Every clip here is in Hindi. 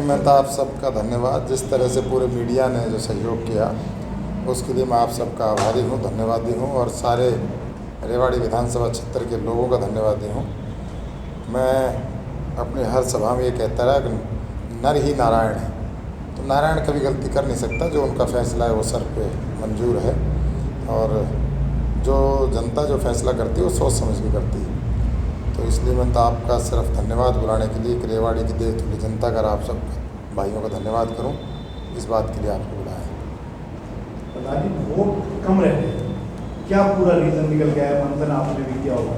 में तो आप सबका धन्यवाद। जिस तरह से पूरे मीडिया ने जो सहयोग किया उसके लिए मैं आप सबका आभारी हूँ, धन्यवादी हूँ। और सारे रेवाड़ी विधानसभा क्षेत्र के लोगों का धन्यवादी हूँ। मैं अपनी हर सभा में ये कहता रहा कि नर ही नारायण है, तो नारायण कभी गलती कर नहीं सकता। जो उनका फैसला है वो सर पे मंजूर है, और जो जनता जो फैसला करती है वो सोच समझ के करती है। तो इसलिए मैं तो आपका सिर्फ धन्यवाद बुलाने के लिए कि रेवाड़ी की देवतुल्य जनता का आप सब भाइयों का धन्यवाद करूं, इस बात के लिए आपको बुलाया है। प्रधान जी, वोट कम रह गए, क्या पूरा रीज़न निकल गया है? मंथन आपने भी किया होगा।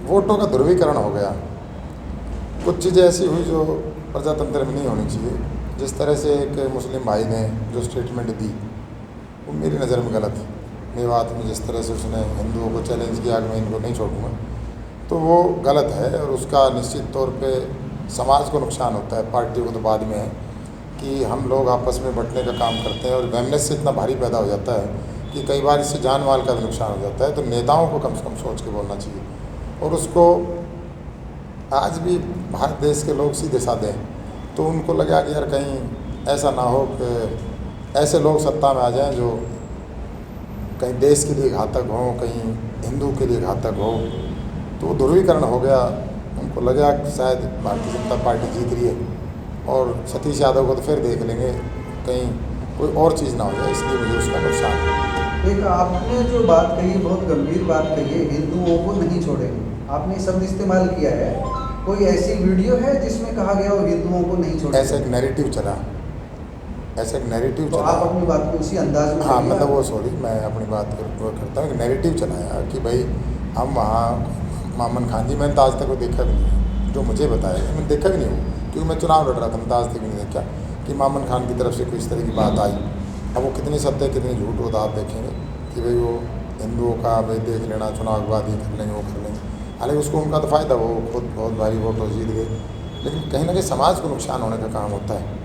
वोटों का ध्रुवीकरण हो गया। कुछ चीज़ें ऐसी हुई जो प्रजातंत्र में नहीं होनी चाहिए। जिस तरह से एक मुस्लिम भाई ने जो स्टेटमेंट दी वो मेरी नज़र में गलत है। मेवात में जिस तरह से उसने हिंदुओं को चैलेंज किया कि मैं इनको नहीं छोड़ूंगा, तो वो गलत है। और उसका निश्चित तौर पे समाज को नुकसान होता है। पार्टियों को तो बाद में है कि हम लोग आपस में बंटने का काम करते हैं, और वैमनस्य इतना भारी पैदा हो जाता है कि कई बार इससे जान माल का भी नुकसान हो जाता है। तो नेताओं को कम से कम सोच के बोलना चाहिए। और उसको आज भी भारत देश के लोग सीधे साधे हैं, तो उनको लगा कि यार कहीं ऐसा ना हो कि ऐसे लोग सत्ता में आ जाएं जो कहीं देश के लिए घातक हो, कहीं हिंदू के लिए घातक हो। तो वो ध्रुवीकरण हो गया। उनको लगा कि शायद भारतीय जनता पार्टी जीत रही है और सतीश यादव को तो फिर देख लेंगे, कहीं कोई और चीज़ ना हो जाए, इसलिए मुझे उसका नुकसान है। एक आपने जो बात कही, बहुत गंभीर बात कही है, हिंदुओं को नहीं छोड़ेंगे, आपने शब्द इस्तेमाल किया है। कोई ऐसी वीडियो है जिसमें कहा गया हो हिंदुओं को नहीं छोड़ेंगे? ऐसा एक नैरेटिव चला, ऐसा एक नैरेटिव तो चला। आप अपनी बात को उसी अंदाज में हाँ, मतलब वो सॉरी, मैं अपनी बात करता हूँ। एक नैरेटिव चलाया कि भाई हम वहाँ मामन खान जी, मैंने तो आज तक वो देखा भी नहीं, जो मुझे बताया मैंने देखा भी नहीं हूँ, क्योंकि मैं चुनाव लड़ रहा था। मैं तो आज तक भी नहीं देखा कि मामन खान की तरफ से कोई इस तरह की बात आई। अब वो कितनी सत्य कितनी झूठ होता आप देखेंगे कि भाई वो हिंदुओं का भाई देख लेना, चुनाव के बाद ये कर लेंगे वो कर लेंगे। हालांकि उसको उनका तो फ़ायदा, वो खुद बहुत भारी वोटों जीत गए, लेकिन कहीं ना कहीं समाज को नुकसान होने का काम होता है।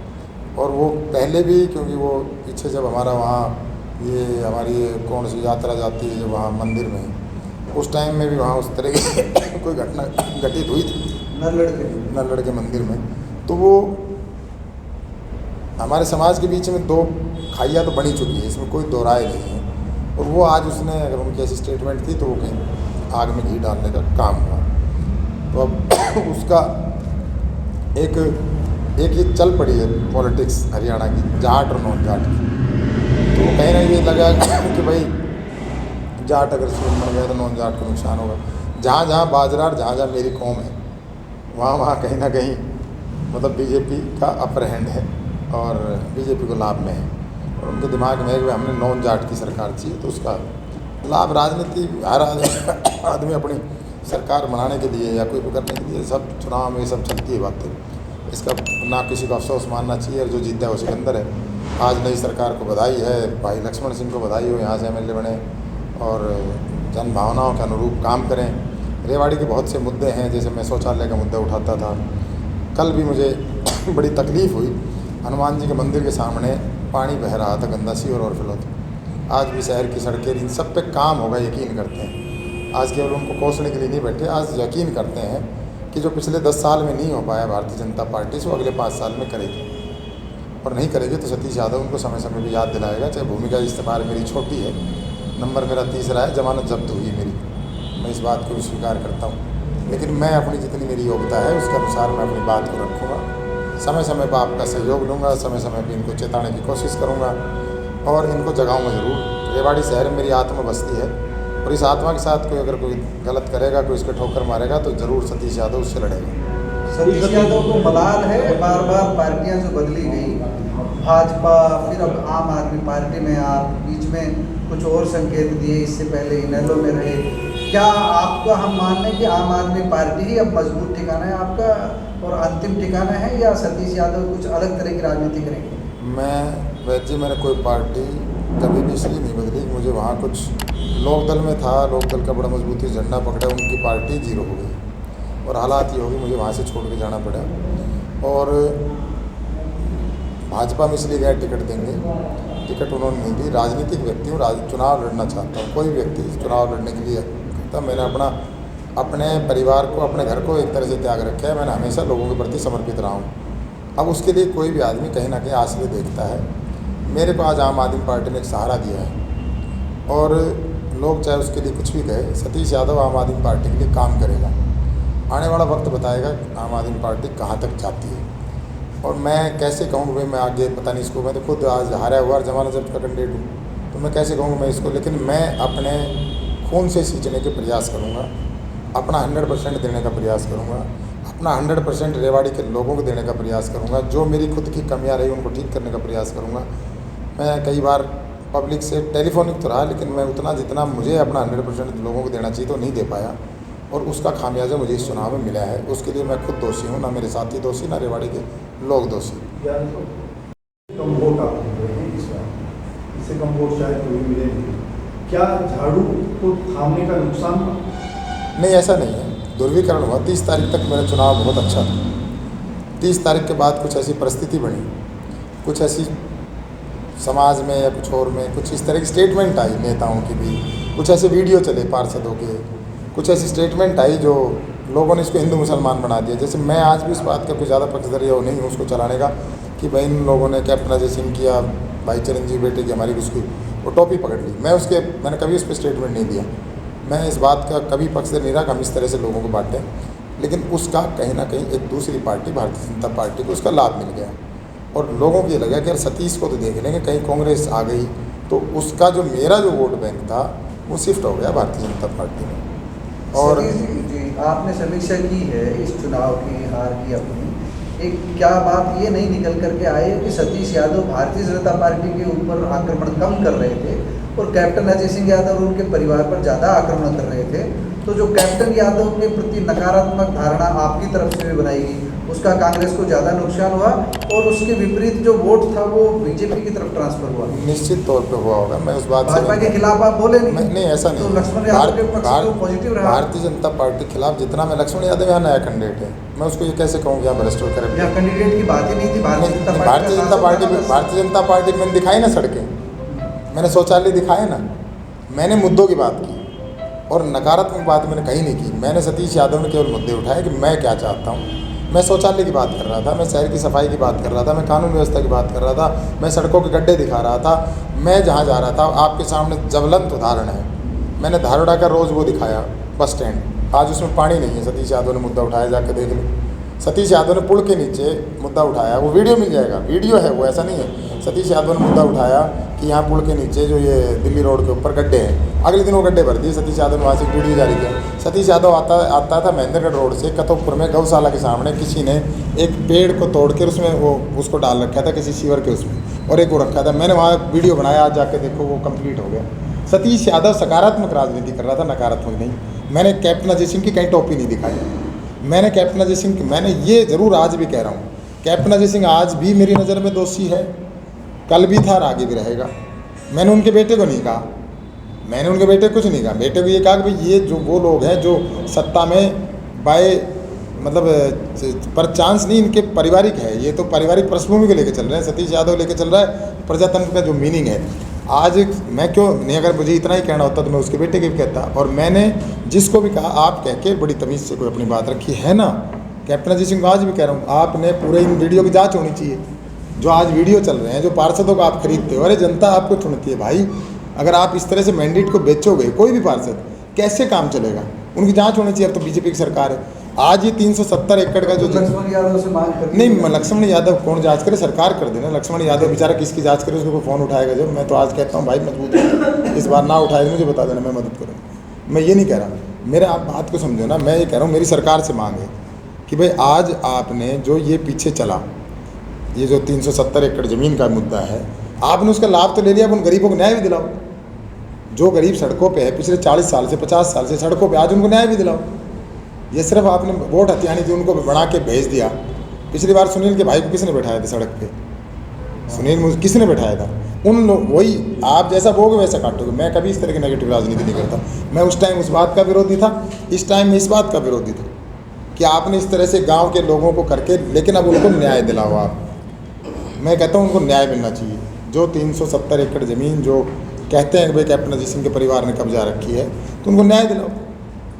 और वो पहले भी, क्योंकि वो पीछे जब हमारा वहाँ ये हमारी कौन सी यात्रा जाती है जो वहाँ मंदिर में, उस टाइम में भी वहाँ उस तरह की कोई घटना घटित हुई थी नल्लड़ के मंदिर में। तो वो हमारे समाज के बीच में दो खाइयाँ तो बनी चुकी है, इसमें कोई दो राय नहीं है। और वो आज उसने, अगर उनकी ऐसी स्टेटमेंट थी तो वो कहीं आग में घी डालने का काम हुआ। तो अब उसका एक ये चल पड़ी है पॉलिटिक्स हरियाणा की, जाट और नॉन जाट की। तो कहीं ना ये लगा कि भाई जाट अगर सीएम बन गया तो नॉन जाट को नुकसान होगा। जहाँ जहाँ बाजरा, जहाँ जहाँ मेरी कौम है, वहाँ वहाँ कहीं ना कहीं मतलब बीजेपी का अपर हैंड है और बीजेपी को लाभ में है। और उनके दिमाग में है कि हमने नॉन जाट की सरकार चाहिए, तो उसका लाभ राजनीति हर आदमी अपनी सरकार बनाने के लिए या कोई करने के लिए सब चुनाव में ये सब चलती है बातें। इसका ना किसी को अफसोस मानना चाहिए, और जो जीता है वो सिकंदर है। आज नई सरकार को बधाई है, भाई लक्ष्मण सिंह को बधाई हो, यहाँ से एमएलए बने और जन भावनाओं के अनुरूप काम करें। रेवाड़ी के बहुत से मुद्दे हैं, जैसे मैं शौचालय का मुद्दा उठाता था। कल भी मुझे बड़ी तकलीफ़ हुई, हनुमान जी के मंदिर के सामने पानी बह रहा था, गंदा सी और ओवरफ्लो था। आज भी शहर की सड़कें, इन सब पे काम होगा, यकीन करते हैं। आज केवल उनको कोसने के लिए नहीं बैठे, आज यकीन करते हैं कि जो पिछले 10 साल में नहीं हो पाया भारतीय जनता पार्टी से, वो अगले 5 साल में करेगी। और नहीं करेगी तो सतीश यादव उनको समय समय पर याद दिलाएगा। चाहे भूमिका इस्तेमाल मेरी छोटी है, नंबर मेरा तीसरा है, जमानत जब्त हुई मेरी, मैं इस बात को भी स्वीकार करता हूँ। लेकिन मैं अपनी जितनी मेरी योग्यता है उसके अनुसार मैं अपनी बात को रखूँगा। समय समय पर आपका सहयोग लूँगा, समय समय पर इनको चेताने की कोशिश करूँगा और इनको जगाऊँगा ज़रूर। रेवाड़ी शहर मेरी आत्मा बसती है, और इस आत्मा के साथ कोई अगर कोई गलत करेगा, कोई इसके ठोकर मारेगा, तो ज़रूर सतीश यादव उससे लड़ेगा। सतीश यादव को मलाल है, बार बार पार्टियां जो बदली गई, भाजपा फिर अब आम आदमी पार्टी में, आप बीच में कुछ और संकेत दिए, इससे पहले इनेलो में रहे। क्या आपका हम मान लें कि आम आदमी पार्टी ही अब मजबूत ठिकाना है आपका और अंतिम ठिकाना है, या सतीश यादव कुछ अलग तरह की राजनीति करेंगे? वैसे मैंने कोई पार्टी कभी भी इसलिए नहीं बदली, मुझे वहाँ कुछ लोकदल में था, लोकदल का बड़ा मजबूती झंडा पकड़ा, उनकी पार्टी जीरो हो गई और हालात ये हो गई मुझे वहाँ से छोड़ के जाना पड़ा। और भाजपा में इसलिए गए टिकट देंगे, टिकट उन्होंने नहीं दी। राजनीतिक व्यक्ति हूँ, चुनाव लड़ना चाहता हूँ। कोई व्यक्ति चुनाव लड़ने के लिए कहता, मैंने अपने परिवार को, अपने घर को एक तरह से त्याग रखा है। मैंने हमेशा लोगों के प्रति समर्पित रहा हूँ। अब उसके लिए कोई भी आदमी कहीं ना कहीं आश्रय देखता है। मेरे को आज आम आदमी पार्टी ने एक सहारा दिया है और लोग चाहे उसके लिए कुछ भी कहे, सतीश यादव आम आदमी पार्टी के लिए काम करेगा। आने वाला वक्त बताएगा आम आदमी पार्टी कहाँ तक जाती है। और मैं कैसे कहूँ भाई मैं आगे पता नहीं इसको, मैं तो खुद आज हारा हुआ जमानत जब्त का कैंडिडेट हूँ, तो मैं कैसे कहूँगा मैं इसको। लेकिन मैं अपने खून से सींचने के प्रयास करूँगा, अपना 100% देने का प्रयास करूँगा, अपना 100% रेवाड़ी के लोगों को देने का प्रयास करूँगा। जो मेरी खुद की कमियाँ रही उनको ठीक करने का प्रयास करूँगा। मैं कई बार पब्लिक से टेलीफोनिक तो रहा, लेकिन मैं उतना जितना मुझे अपना 100% लोगों को देना चाहिए तो नहीं दे पाया, और उसका खामियाजा मुझे इस चुनाव में मिला है। उसके लिए मैं खुद दोषी हूँ, ना मेरे साथी दोषी, ना रेवाड़ी के लोग दोषी। कम वोट आप दे रहे हैं इस बार, इससे कम वोट शायद कोई मिले नहीं। क्या झाड़ू को थामने का नुकसान हुआ? नहीं, ऐसा नहीं है। ध्रुवीकरण हुआ। 30 तारीख तक मेरा चुनाव बहुत अच्छा था। 30 तारीख के बाद कुछ ऐसी परिस्थिति बनी, कुछ ऐसी समाज में या कुछ और में कुछ इस तरह की स्टेटमेंट आई नेताओं की भी, कुछ ऐसे वीडियो चले पार्षदों के, कुछ ऐसी स्टेटमेंट आई जो लोगों ने इसको हिंदू मुसलमान बना दिया। जैसे मैं आज भी इस बात का कुछ ज़्यादा पक्षधर या नहीं हूँ उसको चलाने का कि भाई इन लोगों ने कैप्टन अजय सिंह की या भाई चिरंजीवी बेटे की हमारी उसकी वो टोपी पकड़ ली। मैंने कभी उस पर स्टेटमेंट नहीं दिया। मैं इस बात का कभी पक्षधर नहीं रहा कि हम इस तरह से लोगों को बांटें, लेकिन उसका कहीं ना कहीं एक दूसरी पार्टी भारतीय जनता पार्टी को उसका लाभ मिल गया और लोगों को ये लगा कि यार सतीश को तो देख लेंगे, कहीं कांग्रेस आ गई तो उसका जो मेरा जो वोट बैंक था वो शिफ्ट हो गया भारतीय जनता पार्टी में। और जी, आपने समीक्षा की है इस चुनाव की हार की अपनी, एक क्या बात ये नहीं निकल करके आए कि सतीश यादव भारतीय जनता पार्टी के ऊपर आक्रमण कम कर रहे थे और कैप्टन अजय सिंह यादव और उनके परिवार पर ज़्यादा आक्रमण कर रहे थे, तो जो कैप्टन यादव के प्रति नकारात्मक धारणा आपकी तरफ से भी बनाई गई उसका कांग्रेस को ज़्यादा नुकसान हुआ और उसके विपरीत जो वोट था वो बीजेपी की तरफ ट्रांसफर हुआ? निश्चित तौर पे हुआ होगा। मैं उस बात से भाजपा के खिलाफ आप बोले नहीं? ऐसा नहीं। तो लक्ष्मण यादव के पक्ष तो पॉजिटिव रहा। भारतीय जनता पार्टी के खिलाफ जितना मैं लक्ष्मण यादव यहाँ नया कैंडिडेट है, मैं उसको ये कैसे कहूँ यहाँ भ्रष्ट और करप्ट। यहाँ कैंडिडेट की बात ही नहीं थी। भारतीय जनता पार्टी मैंने दिखाई ना सड़कें, मैंने शौचालय दिखाए ना, मैंने मुद्दों की बात की और नकारात्मक बात मैंने कहीं नहीं की। मैंने सतीश यादव ने केवल मुद्दे उठाए कि मैं क्या चाहता हूँ। मैं शौचालय की बात कर रहा था, मैं शहर की सफाई की बात कर रहा था, मैं कानून व्यवस्था की बात कर रहा था, मैं सड़कों के गड्ढे दिखा रहा था। मैं जहाँ जा रहा था आपके सामने ज्वलंत उदाहरण है, मैंने धारोड़ा का रोज़ वो दिखाया बस स्टैंड, आज उसमें पानी नहीं है। सतीश यादव ने मुद्दा उठाया, जाके देख लो। सतीश यादव ने पुल के नीचे मुद्दा उठाया, वो वीडियो मिल जाएगा, वीडियो है वो, ऐसा नहीं है। सतीश यादव ने मुद्दा उठाया कि यहाँ पुल के नीचे जो ये दिल्ली रोड के ऊपर गड्ढे हैं, अगले दिन वो गड्ढे भर दिए। सतीश यादव ने वहाँ से वीडियो जारी किया। सतीश यादव आता था महेंद्रगढ़ रोड से कतौपुर में गौशाला के सामने किसी ने एक पेड़ को तोड़ कर उसमें वो उसको डाल रखा था किसी सीवर के उसमें, और एक वो रखा था। मैंने वहाँ वीडियो बनाया, आज जाके देखो वो कंप्लीट हो गया। सतीश यादव सकारात्मक राजनीति कर रहा था, नकारात्मक नहीं। मैंने कैप्टन अजय सिंह की कहीं टोपी नहीं दिखाई। मैंने कैप्टन अजय सिंह की, मैंने ये ज़रूर आज भी कह रहा हूँ, कैप्टन अजय सिंह आज भी मेरी नज़र में दोषी है, कल भी था और आगे भी रहेगा। मैंने उनके बेटे को नहीं कहा, मैंने उनके बेटे कुछ नहीं कहा। बेटे को ये कहा कि भाई ये जो वो लोग हैं जो सत्ता में बाय मतलब पर चांस नहीं, इनके पारिवारिक है, ये तो पारिवारिक पृष्ठभूमि को लेकर चल रहे हैं। सतीश यादव लेकर चल रहा है प्रजातंत्र का जो मीनिंग है। आज मैं क्यों नहीं, अगर मुझे इतना ही कहना होता तो मैं उसके बेटे के भी कहता। और मैंने जिसको भी कहा आप कह के बड़ी तमीज़ से कोई अपनी बात रखी है ना। कैप्टन अजय सिंह को आज भी कह रहा हूँ, आपने पूरे इन वीडियो की जांच होनी चाहिए। जो आज वीडियो चल रहे हैं, जो पार्षदों को आप खरीदते हो, अरे जनता आपको चुनती है भाई। अगर आप इस तरह से मैंडेट को बेचोगे, कोई भी पार्षद, कैसे काम चलेगा? उनकी जांच होनी चाहिए। अब तो बीजेपी की सरकार है। आज ये 370 एकड़ का जो लक्ष्मण यादव से मांग कर नहीं, लक्ष्मण यादव कौन जांच करे? सरकार कर देना। लक्ष्मण यादव बेचारा किसकी जांच करे? उसको फ़ोन उठाएगा जब। मैं तो आज कहता हूँ भाई मजबूत है, इस बार ना उठाए मुझे बता देना, मैं मदद करूँगा। मैं ये नहीं कह रहा, मेरे आप बात को समझो ना। मैं ये कह रहा हूँ मेरी सरकार से मांग है कि भाई आज आपने जो ये पीछे चला, ये जो 370 एकड़ ज़मीन का मुद्दा है, आपने उसका लाभ तो ले लिया। अब उन गरीबों को न्याय भी दिलाओ। जो गरीब सड़कों पे है पिछले 40 साल से 50 साल से सड़कों पे, आज उनको न्याय भी दिलाओ। ये सिर्फ आपने वोट हथियानी थी, उनको बना के भेज दिया। पिछली बार सुनील के भाई को किसने बैठाया था सड़क पे? सुनील किसने बैठाया था? उन लोग, वही आप जैसा बोगे वैसा काटोगे। मैं कभी इस तरह की नेगेटिव राजनीति नहीं करता। मैं उस टाइम उस बात का विरोधी था, इस टाइम में इस बात का विरोधी था कि आपने इस तरह से गाँव के लोगों को करके, लेकिन अब उनको न्याय दिलाओ आप। मैं कहता हूँ उनको न्याय मिलना चाहिए। जो 370 एकड़ ज़मीन जो कहते हैं कि भाई कैप्टन अजय सिंह के परिवार ने कब्जा रखी है, तो उनको न्याय दिलाओ।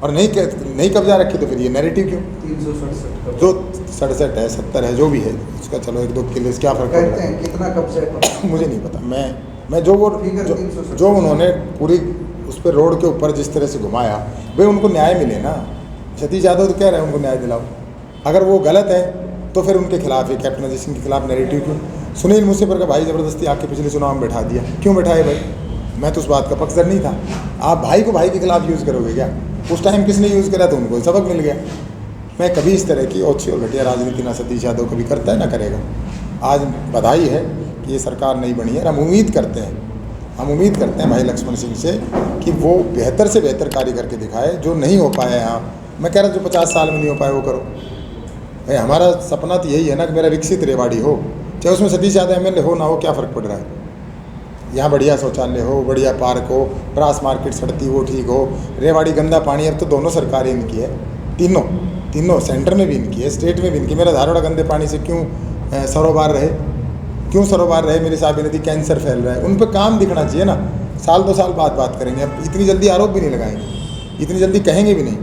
और नहीं कब्जा रखी तो फिर ये नैरेटिव क्यों? 367 जो 67 है 70 है जो भी है उसका चलो 1-2 किले से क्या फ़र्क पड़ कहते रहा हैं कितना कब्जा है है? मुझे नहीं पता। मैं जो वो फिगर जो, 367 जो उन्होंने पूरी उस पर रोड के ऊपर जिस तरह से घुमाया भाई उनको न्याय मिले ना। सतीश यादव तो कह रहे हैं उनको न्याय दिलाओ। अगर वो गलत है तो फिर उनके खिलाफ है, कैप्टन अजय सिंह के खिलाफ नैरेटिव क्यों? सुनील मुसेफर का भाई ज़बरदस्ती आके पिछले चुनाव में बैठा दिया, क्यों बैठाए भाई? मैं तो उस बात का पक्षधर नहीं था। आप भाई को भाई के खिलाफ यूज़ करोगे क्या? उस टाइम किसने यूज़ करा तो उनको सबक मिल गया। मैं कभी इस तरह की ओछी और घटिया राजनीति ना सतीश यादव कभी करता है ना करेगा। आज बधाई है कि ये सरकार नहीं बनी है। हम उम्मीद करते हैं भाई लक्ष्मण सिंह से कि वो बेहतर से बेहतर कार्य करके दिखाए। जो नहीं हो पाया यहाँ, मैं कह रहा जो 50 साल में नहीं हो पाया वो करो भाई। हमारा सपना तो यही है ना कि मेरा विकसित रेवाड़ी हो, चाहे उसमें सतीश यादव एमएलए हो ना हो, क्या फ़र्क पड़ रहा है? यहाँ बढ़िया शौचालय हो, बढ़िया पार्क हो, ब्रास मार्केट सड़ती वो ठीक हो। रेवाड़ी गंदा पानी अब तो दोनों सरकारें इनकी है, तीनों सेंटर में भी इनकी है, स्टेट में भी इनकी। मेरा धारोड़ा गंदे पानी से क्यों सरोबार रहे? मेरी साबी नदी कैंसर फैल रहा है। उन पर काम दिखना चाहिए ना। साल 2 साल बात करेंगे। अब इतनी जल्दी आरोप भी नहीं लगाएंगे, इतनी जल्दी कहेंगे भी नहीं।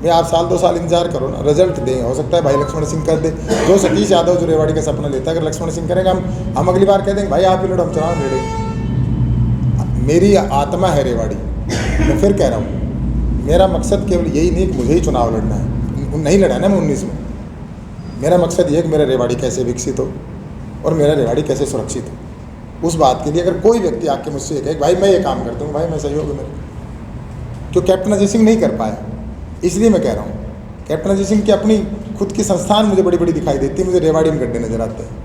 मैं आप साल 2 साल इंतजार करो ना, रिजल्ट दें। हो सकता है भाई लक्ष्मण सिंह कर दे जो सतीश यादव जो रेवाड़ी का सपना लेता है। अगर लक्ष्मण सिंह करेंगे हम अगली बार कह देंगे भाई आप ही लड़ो, हम चुनाव लड़ेंगे। मेरी आत्मा है रेवाड़ी। मैं फिर कह रहा हूँ मेरा मकसद केवल यही नहीं कि मुझे ही चुनाव लड़ना है, नहीं लड़ा ना मैं 19 में। मेरा मकसद ये है कि मेरा रेवाड़ी कैसे विकसित हो और मेरा रेवाड़ी कैसे सुरक्षित हो। उस बात के लिए अगर कोई व्यक्ति आके मुझसे कहे भाई मैं ये काम करता हूँ, भाई मैं सहयोग है मेरे। जो कैप्टन अजय सिंह नहीं कर पाया, इसलिए मैं कह रहा हूँ कैप्टन अजय सिंह की अपनी खुद की संस्थान मुझे बड़ी बड़ी दिखाई देती है, मुझे रेवाड़ी में गड्ढे नजर आते हैं।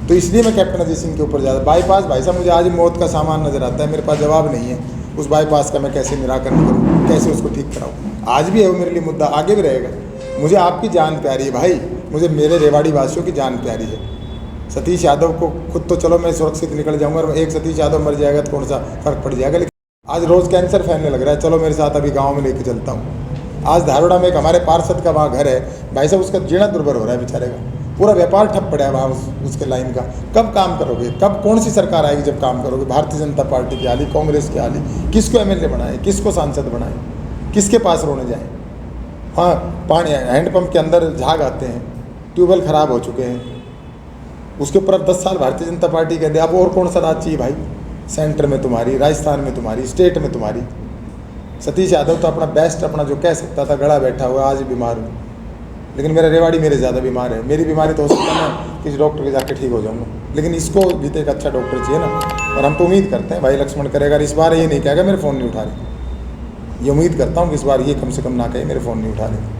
तो इसलिए मैं कैप्टन अजय सिंह के ऊपर ज़्यादा। बाईपास भाई साहब मुझे आज मौत का सामान नज़र आता है, मेरे पास जवाब नहीं है उस बाईपास का। मैं कैसे निराकरण करूँ, कैसे उसको ठीक कराऊँ? आज भी है वो मेरे लिए मुद्दा, आगे भी रहेगा। मुझे आपकी जान प्यारी है भाई, मुझे मेरे रेवाड़ी वासियों की जान प्यारी है। सतीश यादव को खुद तो चलो मैं सुरक्षित निकल जाऊँगा, और एक सतीश यादव मर जाएगा तो कौन सा फ़र्क पड़ जाएगा। लेकिन आज रोज़ कैंसर फैलने लग रहा है, चलो मेरे साथ अभी गाँव में लेके चलता हूँ। आज धारोड़ा में एक हमारे पार्षद का वहाँ घर है भाई साहब, उसका जीना दुर्भर हो रहा है बेचारे का। पूरा व्यापार ठप पड़ा है वहाँ उसके लाइन का। कब काम करोगे? कब कौन सी सरकार आएगी जब काम करोगे? भारतीय जनता पार्टी की हाली, कांग्रेस की हाली। किसको एमएलए बनाए, किसको सांसद बनाए, किसके पास रोने जाए? हाँ, पानी हैंडपम्प के अंदर झाग आते हैं, ट्यूबवेल ख़राब हो चुके हैं, उसके ऊपर अब 10 साल भारतीय जनता पार्टी कहते हैं। अब और कौन सा राज चाहिए भाई? सेंटर में तुम्हारी, राजस्थान में तुम्हारी, स्टेट में तुम्हारी। सतीश यादव तो अपना बेस्ट अपना जो कह सकता था गड़ा बैठा हुआ, आज बीमार हूँ। लेकिन मेरा रेवाड़ी मेरे ज़्यादा बीमार है। मेरी बीमारी तो हो सकता है मैं किसी डॉक्टर के जाके ठीक हो जाऊँगा, लेकिन इसको भी तो एक अच्छा डॉक्टर चाहिए ना। और हम तो उम्मीद करते हैं भाई लक्ष्मण करेगा। इस बार ये नहीं कहेगा मेरे फ़ोन नहीं उठा रहे, ये उम्मीद करता हूँ कि इस बार ये कम से कम ना कहे मेरे फ़ोन नहीं उठा रहे।